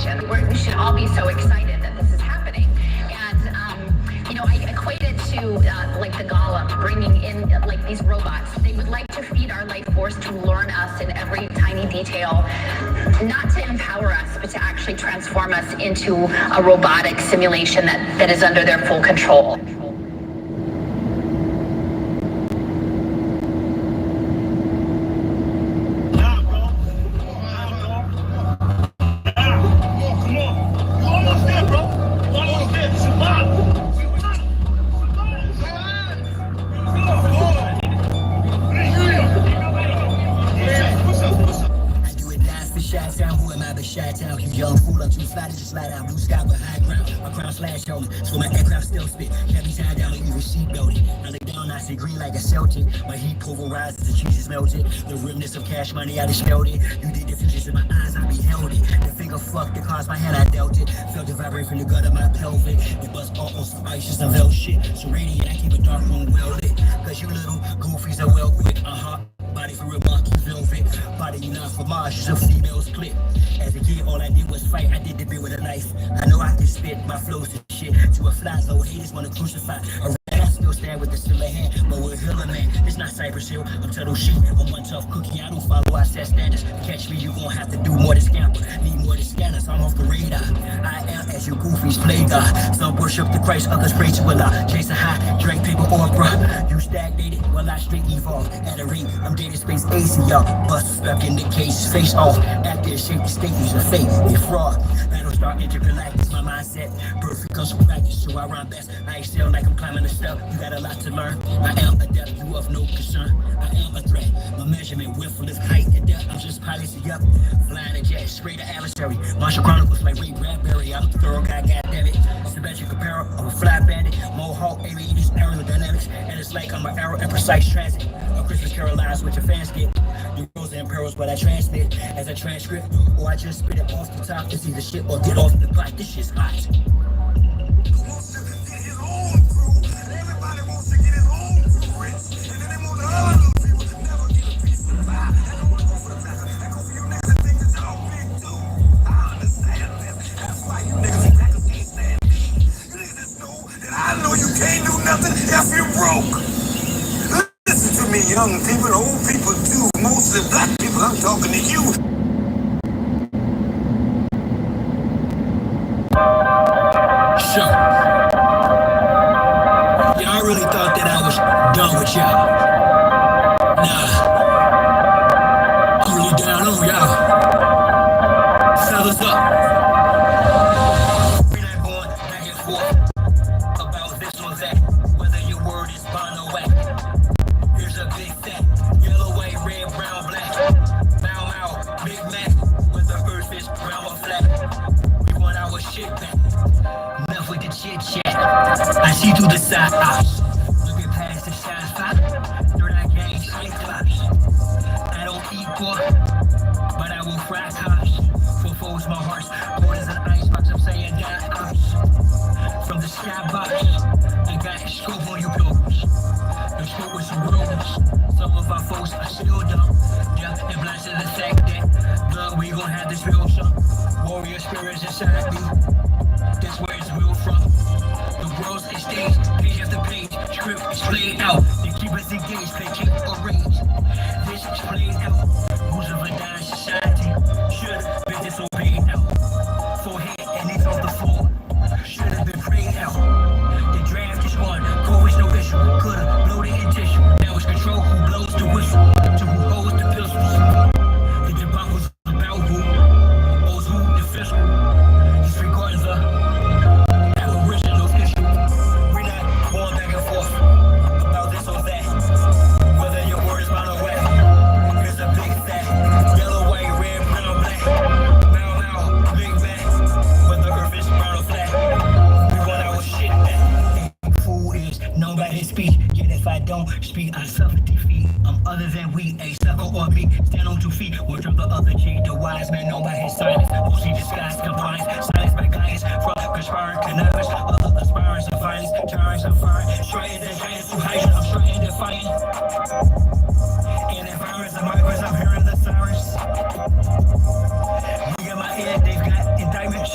simulation. We should all be so excited that this is happening. And, I equate it to like the golem bringing in like these robots. They would like to feed our life force to learn us in every tiny detail, not to empower us, but to actually transform us into a robotic simulation that is under their full control. Cash money, I just smelled it. You did the futures in my eyes, I beheld it. The finger fucked the cards, my hand, I dealt it. Felt the vibrate from the gut of my pelvic. It bust all on some ice, just some velvet shit. So radiant, I keep a dark room well lit. Cause you little goofies are well quick, Body for real, monkey velvet. Body you not for Mars, just a female's clip. As a kid, all I did was fight, I did the bit with a knife. I know I can spit my flows and shit to a fly, so haters wanna crucify. I still stand with the silver hand, but we're Hiller man. It's not Cypress Hill, I'm Tuttle Sheep. I'm one tough cookie, I don't follow, I set standards. Catch me, you gon' have to do more than scamper. Need more than scanners, I'm off the radar. I am as you goofies play God. Some worship the Christ, others pray to Allah. Chase a high, drink paper or bruh. You stagnated, well I straight evolve. At a rate, I'm data space AC, y'all. Bust stuck in the case, face off. Active shape the state, use a fake, they fraud. Battle start intergalactic, my mindset. Perfect comes from practice, so I rhyme best. I excel like I'm climbing a step. You got a lot to learn. I am adept, you of no concern. I am a threat. My measurement, width, lift, height, and depth. I'm just piloting up. Flying a jet, straight to adversary. Martial Chronicles like Ray Bradbury. I'm a thorough guy, goddammit. Symmetric apparel, I'm a fly bandit. Mohawk, aliens, aerodynamics. And it's like I'm an arrow in precise transit. A Christmas Carol lies what your fans get. The rules and perils, what I transmit as a transcript. Or I just spit it off the top. It's either shit or get off the pot. This shit's hot. If you're broke, listen to me, young people, old people too, mostly black people, I'm talking to you. Sure. Y'all really thought that I was done with y'all. Nah. I'm really down on y'all. Fellas up. We're not going back and forth about this or that. Whether your word is bond or whack. Here's a big fat yellow, white, red, brown, black. Bow, bow, Big Mac. Whether earth is brown or flat. We want our shit back. Enough with the chit chat. I see through the side eyes. Looking past the shine spot. Third eye gang, shine clocks. I don't eat pork, but I will fry cops. For foes, my heart's cold as an icebox. I'm saying that from the skybox. I got a scope on you pilgrims. The scope with some rules. Some of our folks are still dumb. Yeah, and blind to the fact that blood, we gon' have this real some warrior spirits inside me. That's where it's real from. The world's a stage, page after page, script is played out. They keep us engaged, they keep a range. This is played out. Rules of a dying society should have been disobeyed out. Forehead and it's on the floor. Should have been prayed out. The draft is on, COVID no issue. Could've blown it in tissue. Now it's control who blows the whistle, to who holds the pistols. The debacle's about who owes who the fiscal. Disregarding the aboriginal issue. We're not going back and forth about this or that. Whether your word is mine or wet. Here's a big fat yellow, white, red, brown, black. Bow, bow, Big Mac. Whether earth is brown or flat. We want our shit back. Fool is known by his speech. Yet if I don't speak, I suffer defeat. I'm other than we, a sucker or me. Stand on 2 feet, or drop the other cheek. The wise man known by his silence. Mostly disguised compliance. Silence by guidance. From conspiring connivance. Other aspirants of violence. Tyrants of fire. Trying to giants to hide. I'm trying to fight. In environments of migrants, I'm hearing the sirens. We got my head, they've got indictment.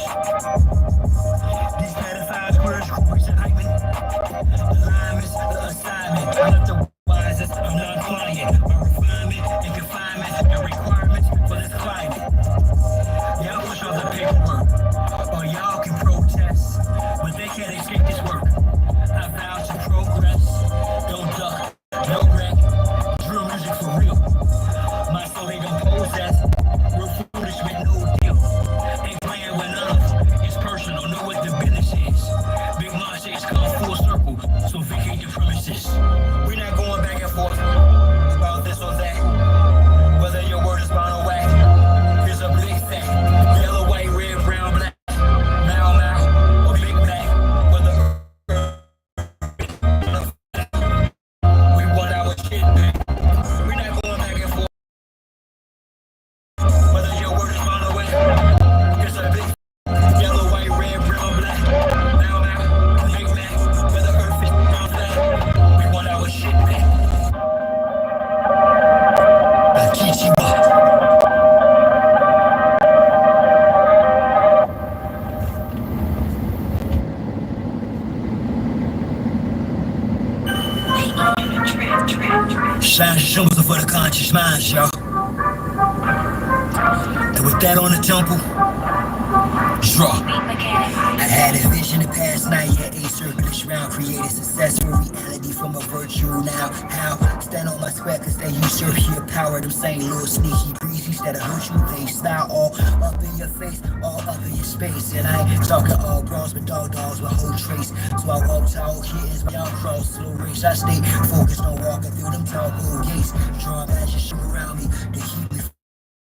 Shine shoes for the conscious minds, y'all. And with that on the temple, draw. I had a vision the past night, yeah, a circulars round, created successful reality from a virtue now. How? Stand on my square cause they usurp your power. Them same little sneaky breezes that'll hurt you, they style all up in your face, all up in your space. And I ain't talking all bras but dogs with whole trace. So I walk tall kids, y'all cross slow race. I stay focused on walking through them tall gold gates. Draw magic around me to keep me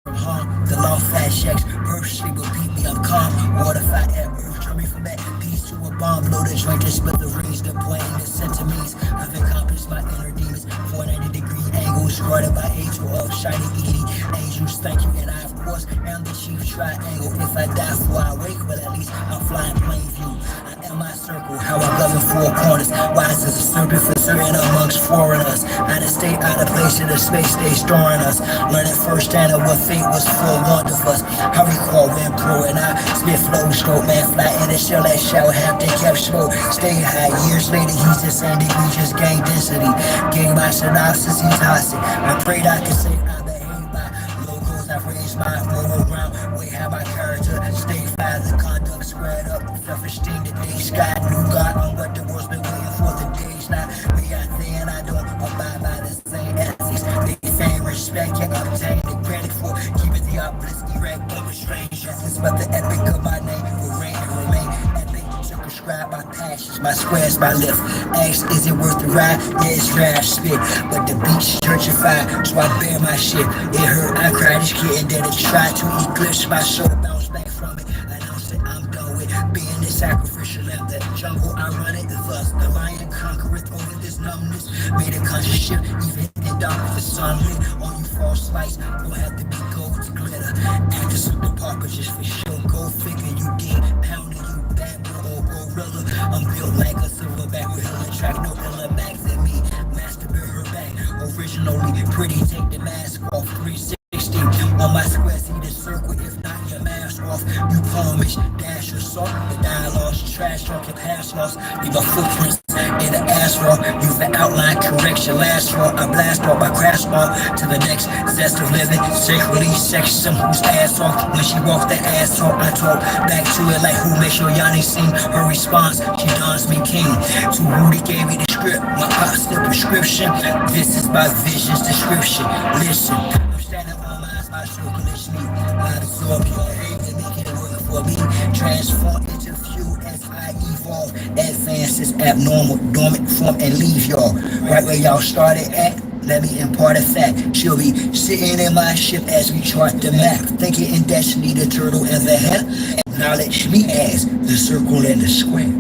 from harm. The law fat checks purposely will beat me. I'm calm. Water fight at earth, turn me from that peace to a bomb. Blow the joint, just split the rings, the plane, the centimeters. I've accomplished my inner demons. 490-degree angles, guarded by angel of shiny elite angels. Thank you, and I of course am the chief triangle. If I die before I wake, well at least I'm flying plain view. I am my circle, how I govern four corners. Wise as a serpent for certain amongst foreigners. Out of state, out of place, in the space they storing us. Learning firsthand of what fate was forewarned of us. I recall when pro and I spit flow stroke, man, fly in the shell at Southampton, kept smoke. Stay high, years later, he's the same degree, just gain density. Gave my synopsis, he's hostage. I prayed I could say I behave by logos. I've raised my moral ground. We have my character, stay fly, the conduct squared up. Self-esteem, the day sky, new God on what the world's been waiting for. The days now, we got there and I don't abide by the same ethics. They fame, respect, can obtain the credit for keeping the obelisk erect, over strange essence. But the epic of my name will reign and remain epic. Circumscribe my passions, my squares, my lift. Ask, is it worth the ride? Yeah, it's trash spit, but the beach churchified, so I bear my shit. It hurt, I cried as kid, and then it tried to eclipse my soul, bounce back from it. I announced that I'm done with being the sacrificial lamb. The jungle I run it, thus the lion conquereth over this numbness. Made a conscious shift, even in darkness, the sunlit. On you false lights, don't have to be gold to glitter. Actors of the papa just for show, go figure. You dig, pounding you back with old gorilla. I'm built like a silverback with hella track, no illa max than me. Masturbate her back, originally pretty. Take the mask off, 360 on my square. See the circle, if not your mask off. You promise, dash your salt. The dialogue's trash talk, your past loss. Leave a footprint in the asphalt. Use the outline, correction, last fall. I blast off, I crash off to the next zest of living. Sacredly section whose ass off. When she walked the ass off, I talk back to it like who makes your Yanni sing. Her response, she dons me king. To Rudy gave me the script, my pops the prescription. This is my vision's description. Listen, I'm standing on my circle is me. I absorb your hate and make it work for me. Transform into fuel as I evolve. Advance is abnormal, dormant form and leave y'all right where y'all started at. Let me impart a fact. She'll be sitting in my ship as we chart the map. Thinking in destiny, the turtle and the hare. Acknowledge me as the circle and the square.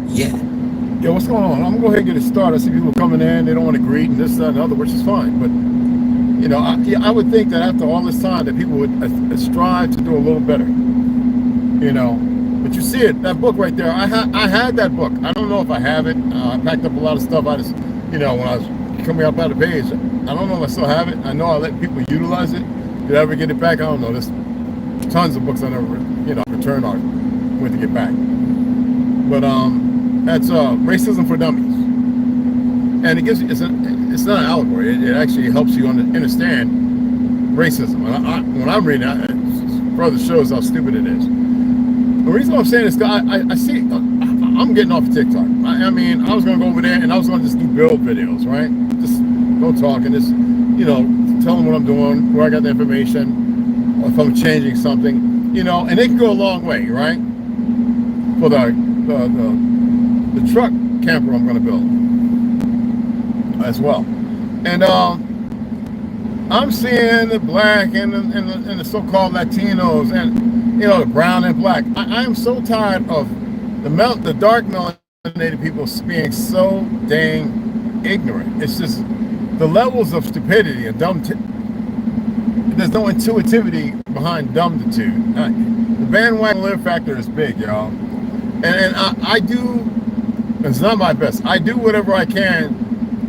Yeah. Yo, what's going on? I'm gonna go ahead and get it started. I see people coming in, they don't want to greet and this, that, and the other, which is fine. But you know, I would think that after all this time that people would strive to do a little better. You know, but you see it, that book right there. I had that book. I don't know if I have it. I packed up a lot of stuff. I just, you know, when I was coming up out of the page, I don't know if I still have it. I know I let people utilize it. Did I ever get it back? I don't know. There's tons of books I never, you know, returned or went to get back. But that's Racism for Dummies, and it gives you, it's not an allegory. It actually helps you understand racism. And when I'm reading it, brother, shows how stupid it is. The reason I'm saying this, I see, I'm getting off of TikTok. I mean, I was gonna go over there and I was gonna just do build videos, right? Just no talking, just, you know, tell them what I'm doing, where I got the information, or if I'm changing something, you know, and it can go a long way, right? For the truck camper I'm gonna build as well. And I'm seeing the black and the so-called Latinos and, you know, the brown and black. I am so tired of the dark melanated people being so dang ignorant. It's just the levels of stupidity and there's no intuitivity behind dumbitude. The bandwagon live factor is big, y'all. And I do, it's not my best, I do whatever I can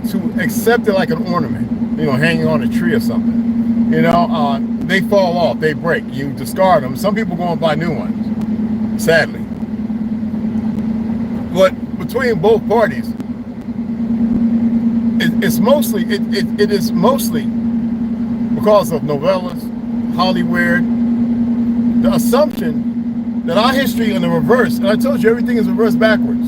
to accept it like an ornament, you know, hanging on a tree or something. You know, they fall off, they break, you discard them. Some people go and buy new ones, sadly. But between both parties, it's mostly, it is mostly because of novellas, Hollywood, the assumption that our history in the reverse, and I told you everything is reversed backwards.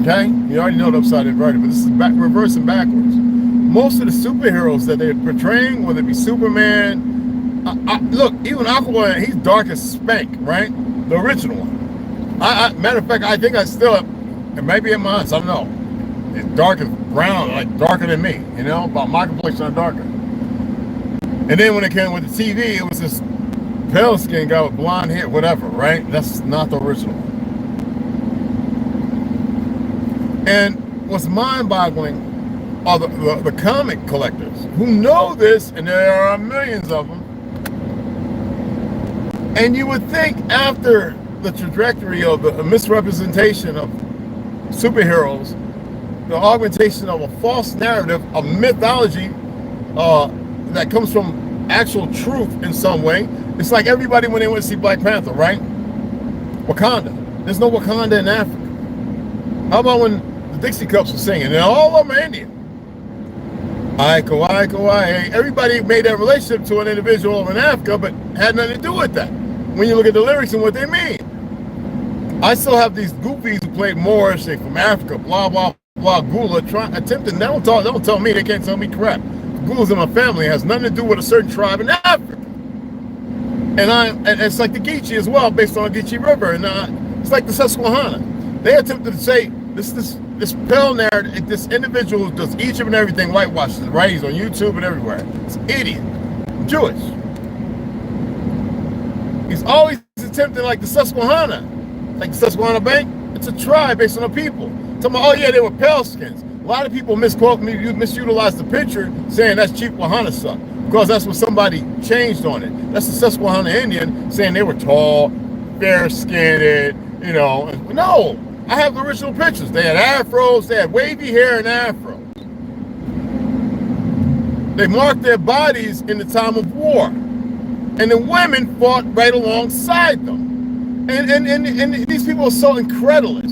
Okay? You already know the upside inverted, but this is reverse and backwards. Most of the superheroes that they're portraying, whether it be Superman, look, even Aquaman, he's dark as Spank, right? The original one. Matter of fact, I think I still, it may be in mine, I don't know. It's dark as brown, like darker than me, you know, about my complexion or darker. And then when it came with the TV, it was this pale skin guy with blonde hair, whatever, right? That's not the original one. And what's mind-boggling are the comic collectors who know this, and there are millions of them. And you would think after the trajectory of the misrepresentation of superheroes, the augmentation of a false narrative, a mythology that comes from actual truth in some way. It's like everybody when they went to see Black Panther, right? Wakanda. There's no Wakanda in Africa. How about when the Dixie Cups were singing, and all of them are Indian? Aiko, Aiko, Aiko. Everybody made that relationship to an individual in Africa, but had nothing to do with that. When you look at the lyrics and what they mean. I still have these goofies who played Moorish, they from Africa, blah, blah, blah, Gula, attempting, don't tell me, they can't tell me crap. Gula's in my family, it has nothing to do with a certain tribe in Africa. And it's like the Geechee as well, based on the Geechee River, and it's like the Susquehanna. They attempted to say, this pale narrative, this individual who does each and everything whitewashes it, right? He's on YouTube and everywhere. It's an idiot. Jewish. He's always attempting like the Susquehanna. Like the Susquehanna Bank, it's a tribe based on the people. Talking about, oh yeah, they were pale skins. A lot of people misutilize the picture saying that's Chief Wahana because that's what somebody changed on it. That's the Susquehanna Indian saying they were tall, fair-skinned, you know. No, I have the original pictures. They had afros, they had wavy hair and afros. They marked their bodies in the time of war. And the women fought right alongside them. And these people are so incredulous.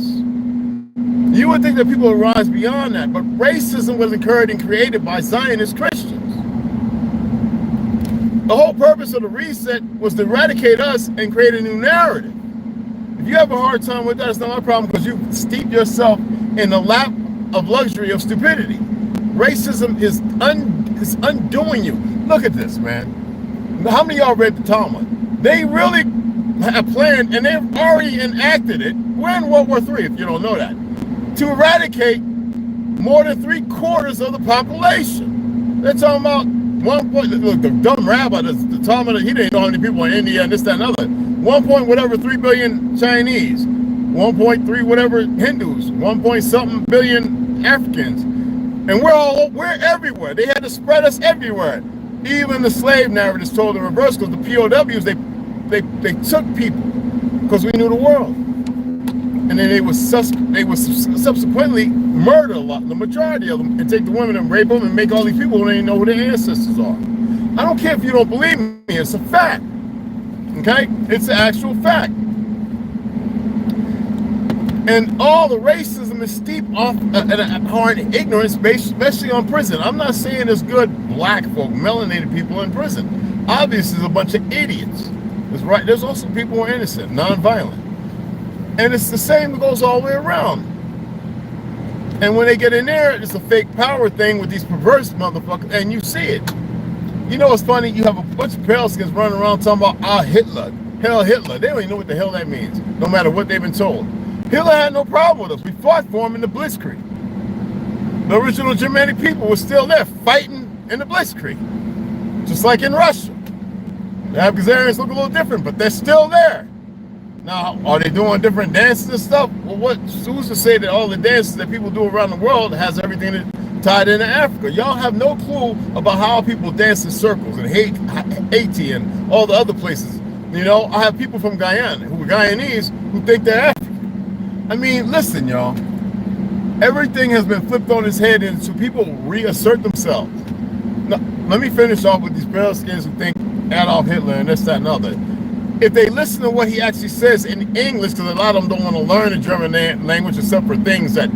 You would think that people would rise beyond that, but racism was encouraged and created by Zionist Christians. The whole purpose of the reset was to eradicate us and create a new narrative. If you have a hard time with that, it's not my problem because you steep yourself in the lap of luxury of stupidity. Racism is undoing you. Look at this, man. How many of y'all read the Talmud? They really have planned, and they've already enacted it. We're in World War III, if you don't know that, to eradicate more than 3/4 of the population. They're talking about 1 point. Look, the dumb rabbi, the Talmud, he didn't know how many people in India and this, that, and other. 1.3 billion Chinese, 1.3 whatever Hindus, 1 point something billion Africans, and we're everywhere. They had to spread us everywhere. Even the slave narrative is told in reverse because the POWs they took people because we knew the world, and then they would subsequently murder the majority of them and take the women and rape them and make all these people who don't even know who their ancestors are. I don't care if you don't believe me; it's a fact. Okay, it's an actual fact. And all the racism is steeped off hard ignorance, especially on prison. I'm not saying there's good black folk, melanated people in prison. Obviously, there's a bunch of idiots. There's also people who are innocent, non-violent. And it's the same that goes all the way around. And when they get in there, it's a fake power thing with these perverse motherfuckers, and you see it. You know what's funny? You have a bunch of pale skins running around talking about Hitler. Hell Hitler. They don't even know what the hell that means, no matter what they've been told. Hitler had no problem with us. We fought for him in the Blitzkrieg. The original Germanic people were still there fighting in the Blitzkrieg. Just like in Russia. The Afghanians look a little different, but they're still there. Now, are they doing different dances and stuff? Well, who's to say that all the dances that people do around the world has everything tied into Africa? Y'all have no clue about how people dance in circles and Haiti and all the other places. You know, I have people from Guyana, who are Guyanese, who think they're African. I mean, listen, y'all. Everything has been flipped on its head, and so people reassert themselves. Now, let me finish off with these pale skins who think Adolf Hitler and this, that, and other. If they listen to what he actually says in English, because a lot of them don't want to learn the German language except for things that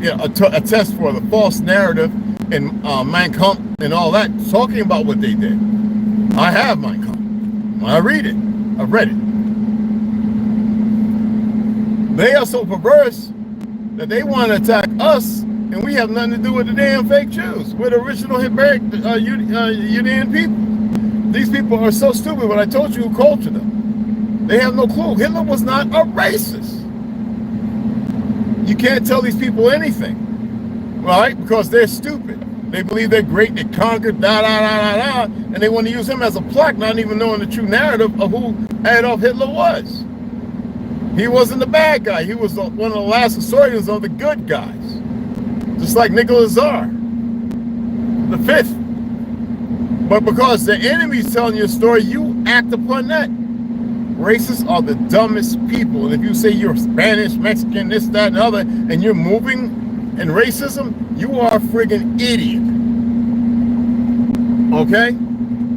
attest for the false narrative and Mein Kampf and all that, talking about what they did. I have Mein Kampf. I read it. I've read it. They are so perverse that they want to attack us, and we have nothing to do with the damn fake Jews. We're the original Judean people. These people are so stupid, but I told you who cultured them. They have no clue. Hitler was not a racist. You can't tell these people anything, right? Because they're stupid. They believe they're great, they conquered, and they want to use him as a plaque, not even knowing the true narrative of who Adolf Hitler was. He wasn't the bad guy. He was one of the last historians of the good guys. Just like Nicholas Tsar, the fifth. But because the enemy's telling you a story, you act upon that. Racists are the dumbest people. And if you say you're Spanish, Mexican, this, that, and the other, and you're moving in racism, you are a friggin' idiot. Okay?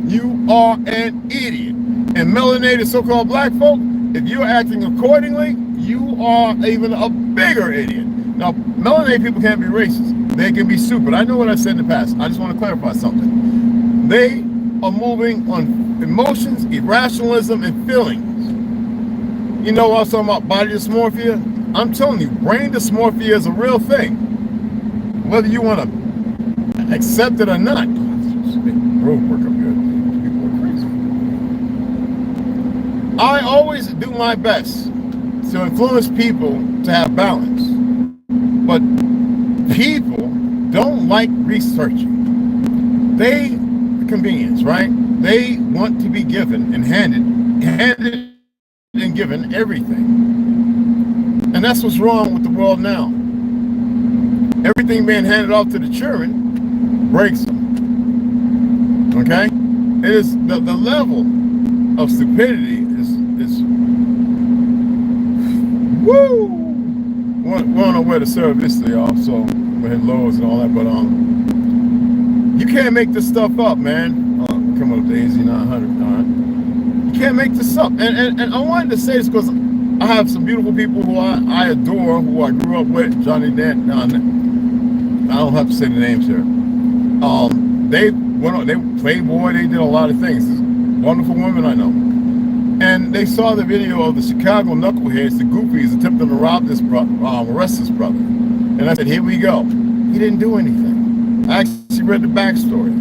You are an idiot. And melanated so-called black folk, if you're acting accordingly, you are even a bigger idiot. Now, melanated people can't be racist. They can be stupid. I know what I said in the past. I just want to clarify something. They are moving on emotions, irrationalism, and feelings. You know what I was talking about, body dysmorphia? I'm telling you, brain dysmorphia is a real thing. Whether you want to accept it or not. Road work up here. People are crazy. I always do my best to influence people to have balance. But people don't like researching. They, convenience, right? They want to be given and handed and given everything. And that's what's wrong with the world now. Everything being handed off to the children breaks them. Okay? It is the level of stupidity is woo! We don't know where to serve this to y'all, so we're hitting lows and all that, but you can't make this stuff up, man. Come up to AZ 900. You can't make this up. And I wanted to say this because I have some beautiful people who I adore, who I grew up with. Johnny Dan. I don't have to say the names here. They Playboy. They did a lot of things. Wonderful women I know. And they saw the video of the Chicago knuckleheads, the goofies, attempting to rob this arrest this brother. And I said, here we go. He didn't do anything. I actually read the backstory.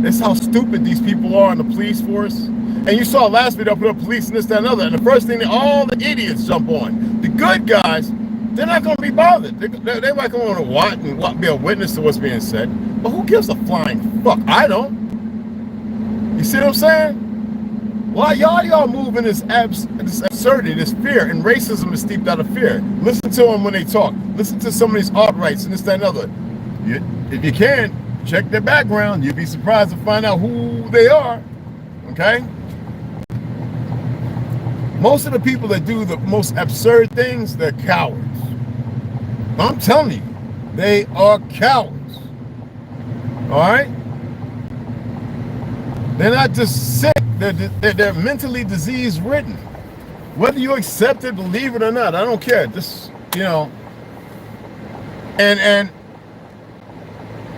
That's how stupid these people are in the police force. And you saw last video, I put up police and this, that, and other. And the first thing, all the idiots jump on. The good guys, they're not going to be bothered. They might come on and watch and be a witness to what's being said. But who gives a flying fuck? I don't. You see what I'm saying? Why y'all move in this absurdity, this fear, and racism is steeped out of fear. Listen to them when they talk. Listen to some of these alt-rights and this, that, and other. If you can, check their background. You'd be surprised to find out who they are. Okay? Most of the people that do the most absurd things, they're cowards. I'm telling you, they are cowards. All right? They're not just sick. They're mentally disease-ridden. Whether you accept it, believe it or not, I don't care. Just, you know. And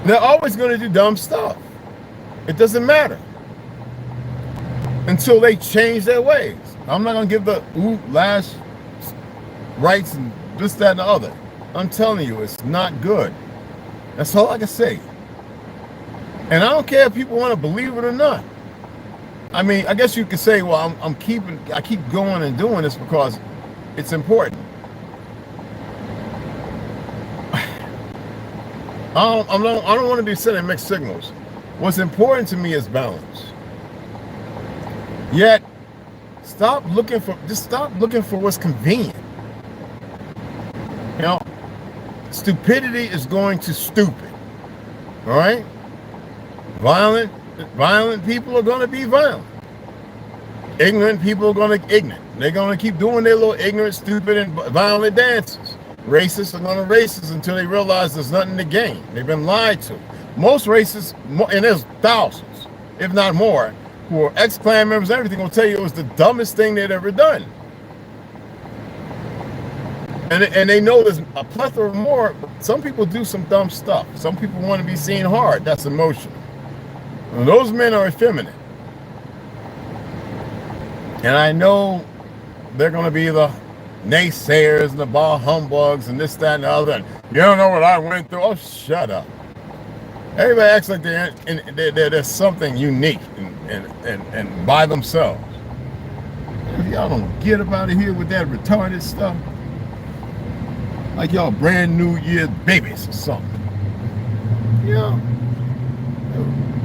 they're always going to do dumb stuff. It doesn't matter. Until they change their ways. I'm not going to give the last rights and this, that, and the other. I'm telling you, it's not good. That's all I can say. And I don't care if people want to believe it or not. I mean, I guess you could say, well, I keep going and doing this because it's important. I don't want to be sending mixed signals. What's important to me is balance. Yet, stop looking for what's convenient. You know, stupidity is going to stupid. All right? Violent people are going to be violent. Ignorant people are going to ignorant. They're going to keep doing their little ignorant, stupid, and violent dances. Racists are going to racist until they realize there's nothing to gain. They've been lied to. Most racists, and there's thousands, if not more, who are ex-Klan members and everything, will tell you it was the dumbest thing they'd ever done. And they know there's a plethora more. Some people do some dumb stuff. Some people want to be seen hard. That's emotion. And those men are effeminate. And I know they're going to be the naysayers and the ball humbugs and this, that, and the other. And you don't know what I went through. Oh, shut up. Everybody acts like they're something unique and by themselves. If y'all don't get up out of here with that retarded stuff, like y'all brand new year babies or something. You know,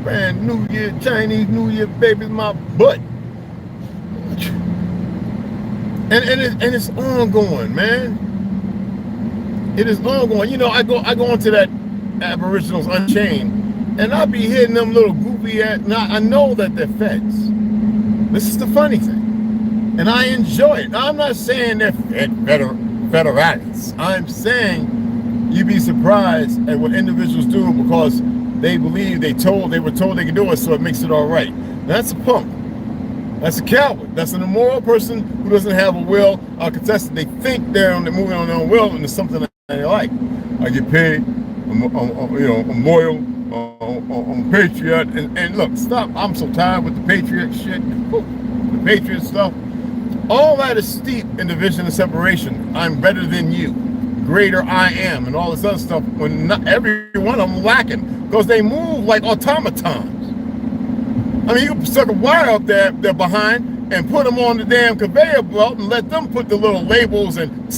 brand new year, Chinese New Year babies, my butt. And it's ongoing, man. It is ongoing. You know, I go into that Aboriginals Unchained, and I be hitting them little goofy ass. Now I know that they're feds. This is the funny thing, and I enjoy it. Now, I'm not saying they're federalists. I'm saying you'd be surprised at what individuals do because they believe they were told they could do it, so it makes it all right. Now, that's a punk. That's a coward. That's an immoral person who doesn't have a will. Contested. They think they're moving on their own will, and it's something that they like. I get paid. I'm loyal. I'm patriot. And look, stop. I'm so tired with the patriot shit. The patriot stuff. All that is steep in division and separation. I'm better than you. Greater I am, and all this other stuff. When not every one of them lacking, because they move like automatons. I mean, you can stuck a wire up there behind and put them on the damn conveyor belt and let them put the little labels and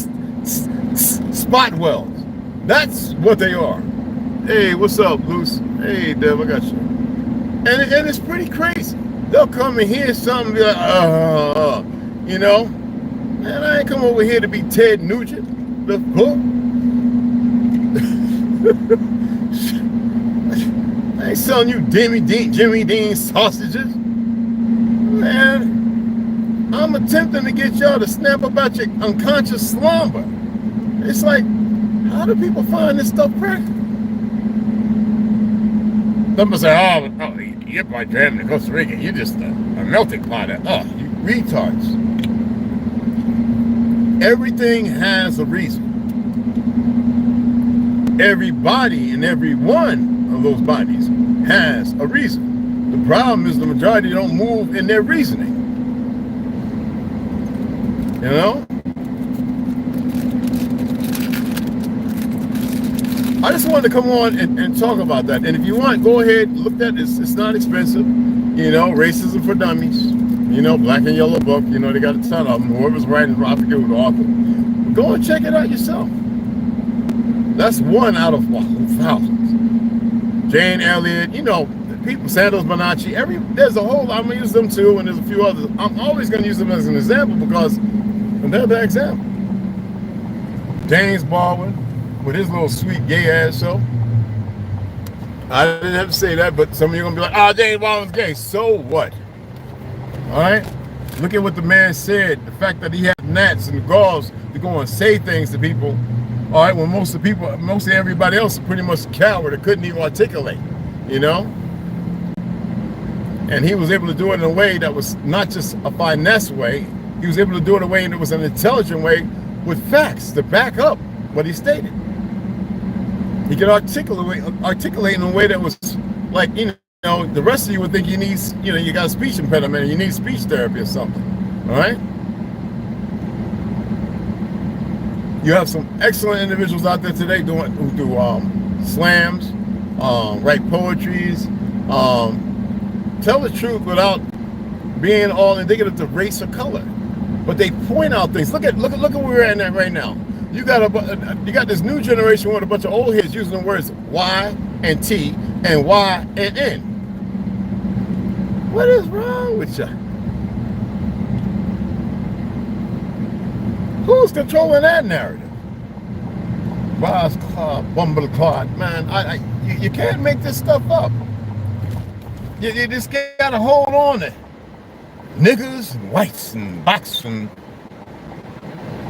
spot welds. That's what they are. Hey, what's up, Luce? Hey, Dev, I got you. And it's pretty crazy. They'll come and hear something and be like, you know? Man, I ain't come over here to be Ted Nugent, the book. I ain't selling you Jimmy Dean sausages. Man, I'm attempting to get y'all to snap about your unconscious slumber. It's like, how do people find this stuff practical? Some say, oh, you're by jamming in Costa Rica. You're just a melting pot. Oh, you retards. Everything has a reason. Everybody and every one of those bodies has a reason. The problem is the majority don't move in their reasoning. You know? I just wanted to come on and talk about that. And if you want, go ahead, look at this. It's not expensive. You know, Racism for Dummies. You know, Black and Yellow book. You know, they got a ton of them. Whoever's writing, I forget who the author. Go and check it out yourself. That's one out of thousands. Jane Elliott, you know, people, Santos Bonacci, there's a whole, I'm going to use them too, and there's a few others. I'm always going to use them as an example because they're the example. James Baldwin, with his little sweet gay ass show. I didn't have to say that, but some of you are going to be like, James Baldwin's gay. So what? All right? Look at what the man said. The fact that he had gnats and the galls to go and say things to people. All right, when most of everybody else is pretty much a coward that couldn't even articulate, you know? And he was able to do it in a way that was not just a finesse way. He was able to do it in a way that was an intelligent way with facts to back up what he stated. He could articulate in a way that was like, you know, the rest of you would think you need, you know, you got a speech impediment and you need speech therapy or something, all right? You have some excellent individuals out there today who do slams, write poetries, tell the truth without being all indicative of race or color. But they point out things. Look at where we're at right now. You got this new generation with a bunch of old heads using the words Y and T and Y and N. What is wrong with you? Who's controlling that narrative? Boss Claw, Bumbleclot, man, you can't make this stuff up. You just gotta hold on to niggas and whites and blacks and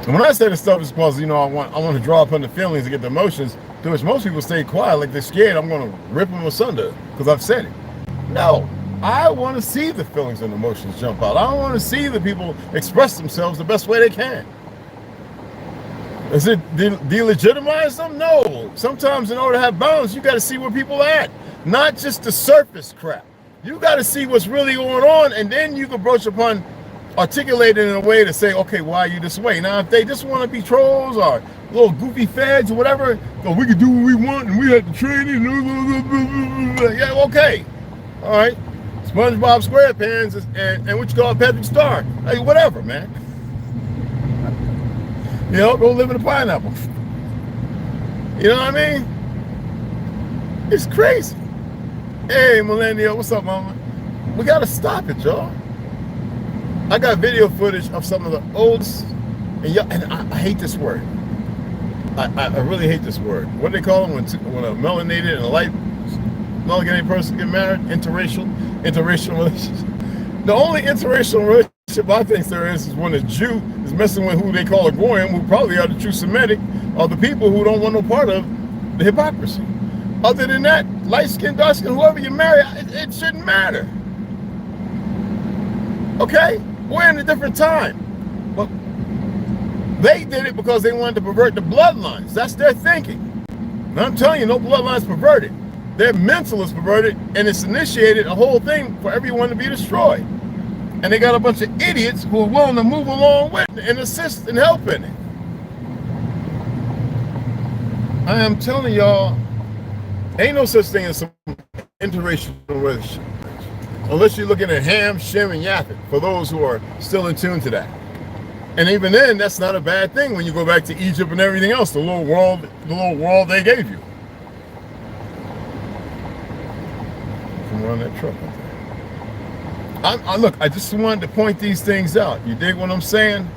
when I say this stuff, it's because, you know, I want to draw upon the feelings and get the emotions, to which most people stay quiet like they're scared I'm going to rip them asunder because I've said it. No, I want to see the feelings and emotions jump out. I want to see the people express themselves the best way they can. Is it delegitimize them? No. Sometimes in order to have balance, you got to see where people are at. Not just the surface crap. You got to see what's really going on, and then you can broach upon articulating in a way to say, okay, why are you this way? Now, if they just want to be trolls or little goofy feds or whatever, oh, we can do what we want and we have to train it. Yeah, okay. All right. SpongeBob SquarePants and what you call Patrick Star. Hey, whatever, man. You know, go live in a pineapple. You know what I mean? It's crazy. Hey, millennial, what's up, mama? We got to stop it, y'all. I got video footage of some of the oldest, and I hate this word. I really hate this word. What do they call them when a melanated and a light melanated person get married? Interracial relationship. The only interracial relationship I think there is when a Jew is messing with who they call a goyim, who probably are the true Semitic, or the people who don't want no part of the hypocrisy. Other than that, light skin, dark skin, whoever you marry, it shouldn't matter. Okay? We're in a different time. But they did it because they wanted to pervert the bloodlines. That's their thinking. And I'm telling you, no bloodline's perverted. Their mental is perverted, and it's initiated a whole thing for everyone to be destroyed. And they got a bunch of idiots who are willing to move along with it and assist and help in it. I am telling y'all, ain't no such thing as some interracial relationship. Unless you're looking at Ham, Shem, and Yafet, for those who are still in tune to that. And even then, that's not a bad thing when you go back to Egypt and everything else, the little world they gave you. Come on, that truck up there. Look, I just wanted to point these things out. You dig what I'm saying?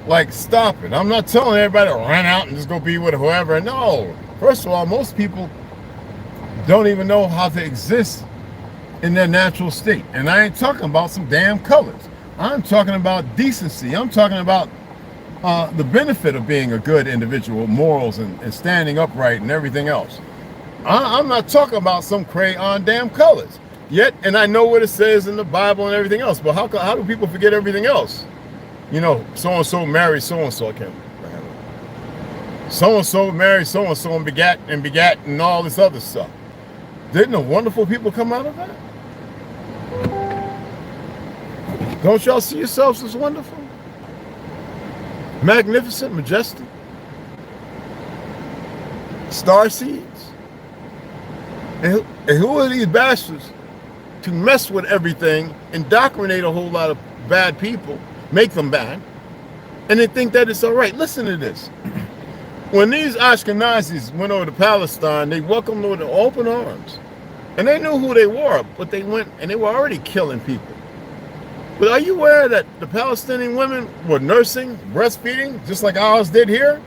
Like, stop it. I'm not telling everybody to run out and just go be with whoever. No. First of all, most people don't even know how to exist in their natural state. And I ain't talking about some damn colors. I'm talking about decency. I'm talking about the benefit of being a good individual, morals and standing upright and everything else. I'm not talking about some crayon damn colors. Yet, and I know what it says in the Bible and everything else, but how do people forget everything else? You know, so-and-so married so-and-so. I can't remember. So-and-so married so-and-so and begat and all this other stuff. Didn't the wonderful people come out of that? Don't y'all see yourselves as wonderful? Magnificent, majestic? Star seeds? And who are these bastards to mess with everything, indoctrinate a whole lot of bad people, make them bad, and they think that it's all right? Listen to this. When these Ashkenazis went over to Palestine, they welcomed them with open arms. And they knew who they were, but they went and they were already killing people. But are you aware that the Palestinian women were nursing, breastfeeding, just like ours did here?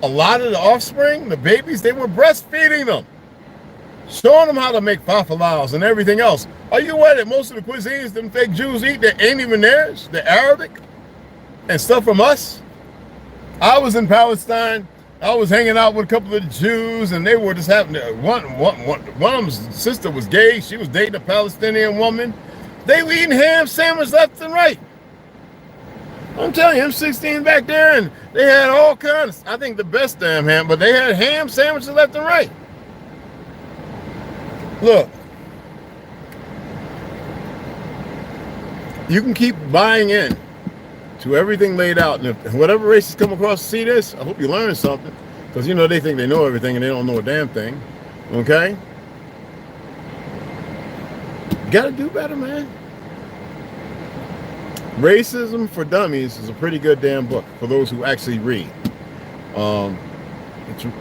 A lot of the offspring, the babies, they were breastfeeding them, showing them how to make fafalaos and everything else. Are you aware that most of the cuisines them fake Jews eat, they ain't even theirs? They're Arabic and stuff from us. I was in Palestine. I was hanging out with a couple of the Jews, and they were just having one of them's sister was gay. She was dating a Palestinian woman. They were eating ham sandwiches left and right. I'm telling you, M16 back there, and they had all kinds. I think the best damn ham, but they had ham sandwiches left and right. Look, you can keep buying in to everything laid out, and if whatever races come across to see this, I hope you learn something, because you know they think they know everything and they don't know a damn thing. Okay? Gotta do better, man. Racism for Dummies is a pretty good damn book for those who actually read.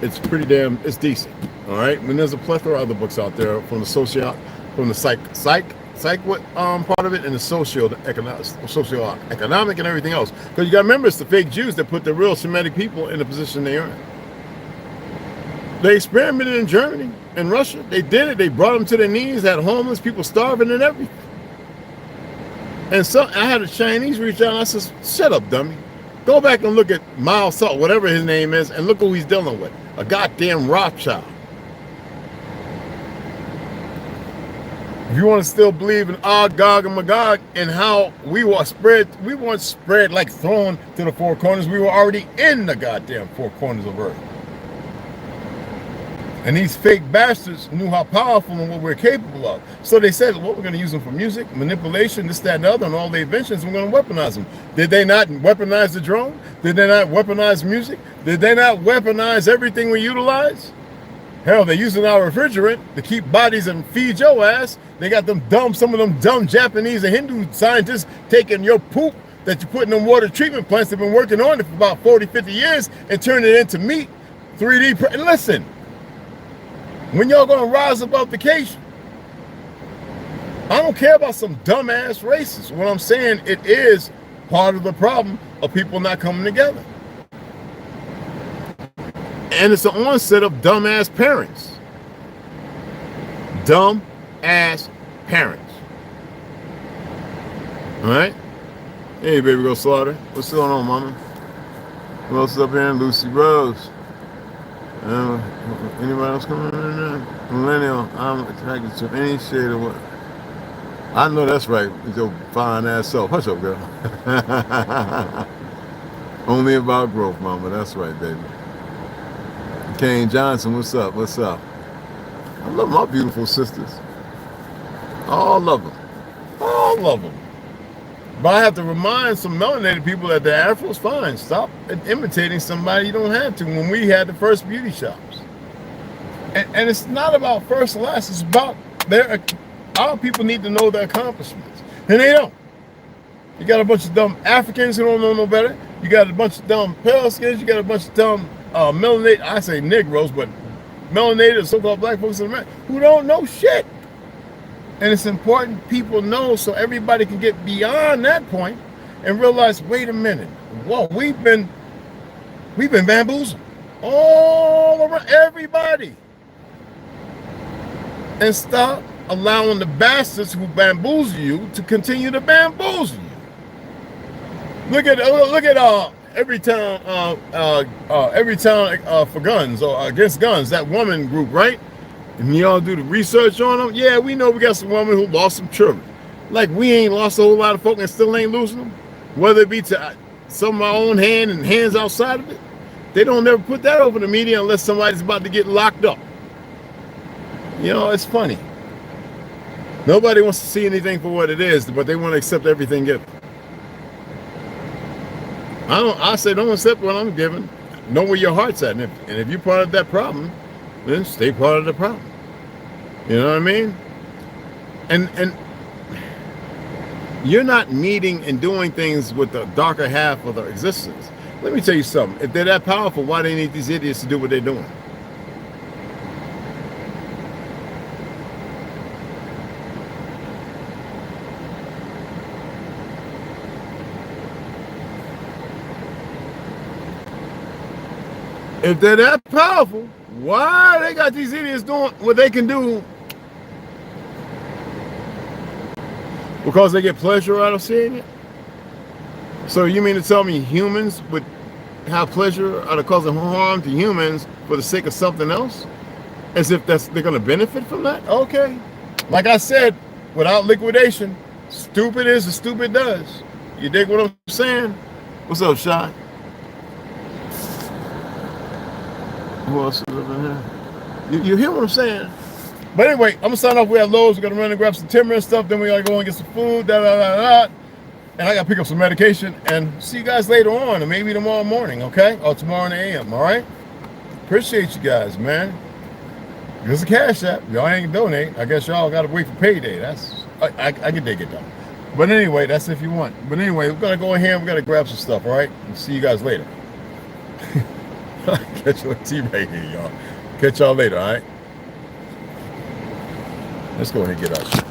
It's pretty damn, it's decent. All right, and there's a plethora of other books out there from the psych part of it, and the socio-economic and everything else. Because you got to remember, it's the fake Jews that put the real Semitic people in the position they are in. They experimented in Germany and Russia. They did it. They brought them to their knees, had homeless people starving and everything. And so I had a Chinese reach out and I said, shut up, dummy. Go back and look at Mao Salt, whatever his name is, and look who he's dealing with. A goddamn Rothschild. If you want to still believe in Gog and Magog and how we weren't spread like thrown to the four corners. We were already in the goddamn four corners of Earth. And these fake bastards knew how powerful and what we're capable of. So they said, well, we're going to use them for music, manipulation, this, that, and the other, and all the inventions, we're going to weaponize them. Did they not weaponize the drone? Did they not weaponize music? Did they not weaponize everything we utilize? Hell, they're using our refrigerant to keep bodies and feed your ass. They got some of them dumb Japanese and Hindu scientists taking your poop that you put in them water treatment plants. They've been working on it for about 40, 50 years and turning it into meat, 3D. And listen, when y'all gonna rise above the occasion? I don't care about some dumbass racists. What I'm saying, it is part of the problem of people not coming together. And it's an onset of dumbass parents. Dumb ass parents. All right? Hey, baby, go slaughter. What's going on, mama? Who else is up here? Lucy Rose. Anybody else coming in there? Millennial, I'm attracted to any shade of what? I know that's right. With your fine ass self. Hush up, girl. Only about growth, mama. That's right, baby. Kane Johnson, what's up? What's up? I love my beautiful sisters. All of them. All of them. But I have to remind some melanated people that the Afro's fine. Stop imitating somebody you don't have to. When we had the first beauty shops. And it's not about first and last. It's about our people need to know their accomplishments. And they don't. You got a bunch of dumb Africans who don't know no better. You got a bunch of dumb pale skins. You got a bunch of dumb melanated, I say Negroes, but melanated, so-called black folks in America who don't know shit. And it's important people know so everybody can get beyond that point and realize, wait a minute, whoa, we've been bamboozled all around everybody. And stop allowing the bastards who bamboozle you to continue to bamboozle you. Look at every town for guns or against guns, that woman group, right? And y'all do the research on them. Yeah, we know we got some women who lost some children. Like we ain't lost a whole lot of folk and still ain't losing them. Whether it be to some of our own hand and hands outside of it. They don't never put that over the media unless somebody's about to get locked up. You know, it's funny. Nobody wants to see anything for what it is, but they want to accept everything given. I say don't accept what I'm giving. Know where your heart's at. And if you're part of that problem, then stay part of the problem. You know what I mean? And you're not meeting and doing things with the darker half of the existence. Let me tell you something. If they're that powerful, why do they need these idiots to do what they're doing? If they're that powerful, why they got these idiots doing what they can do? Because they get pleasure out of seeing it? So you mean to tell me humans would have pleasure out of causing harm to humans for the sake of something else? As if they're going to benefit from that? Okay. Like I said, without liquidation, stupid is as stupid does. You dig what I'm saying? What's up, Shy? Who else is up in here? You hear what I'm saying? But anyway, I'm gonna sign off. We have Lowe's. We're gonna run and grab some timber and stuff. Then we gotta go and get some food. And I gotta pick up some medication. And see you guys later on, or maybe tomorrow morning. Okay? Or tomorrow in the AM. All right? Appreciate you guys, man. There's a Cashapp. Y'all ain't donate. I guess y'all gotta wait for payday. That's I can dig it though. But anyway, that's if you want. But anyway, we're gonna go in here. We're gonna grab some stuff. All right? And see you guys later. Catch you on T right here, y'all. Catch y'all later, all right? Let's go ahead and get out.